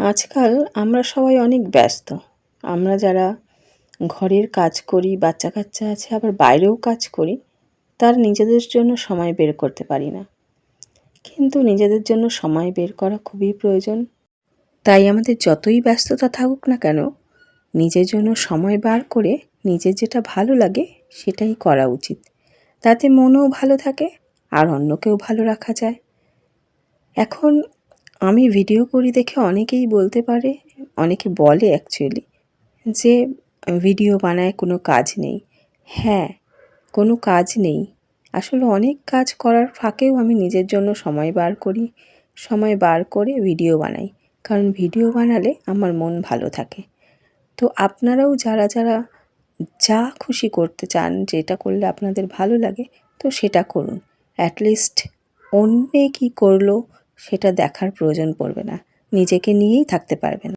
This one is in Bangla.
আজকাল আমরা সবাই অনেক ব্যস্ত। আমরা যারা ঘরের কাজ করি, বাচ্চা কাচ্চা আছে, আবার বাইরেও কাজ করি, তার নিজেদের জন্য সময় বের করতে পারি না। কিন্তু নিজেদের জন্য সময় বের করা খুবই প্রয়োজন। তাই আমাদের যতই ব্যস্ততা থাকুক না কেন, নিজের জন্য সময় বার করে নিজের যেটা ভালো লাগে সেটাই করা উচিত। তাতে মনও ভালো থাকে আর অন্যকেও ভালো রাখা যায়। এখন আমি ভিডিও করি দেখে অনেকেই বলতে পারে, অনেকে বলে অ্যাকচুয়ালি, যে ভিডিও বানায় কোনো কাজ নেই। হ্যাঁ, কোনো কাজ নেই। আসলে অনেক কাজ করার ফাঁকেও আমি নিজের জন্য সময় বার করি। সময় বার করে ভিডিও বানাই। কারণ ভিডিও বানালে আমার মন ভালো থাকে। তো আপনারাও যারা যা খুশি করতে চান, যেটা করলে আপনাদের ভালো লাগে, তো সেটা করুন। অ্যাটলিস্ট অন্যে কী করলো সেটা দেখার প্রয়োজন পড়বে না। নিজেকে নিয়েই থাকতে পারবেন।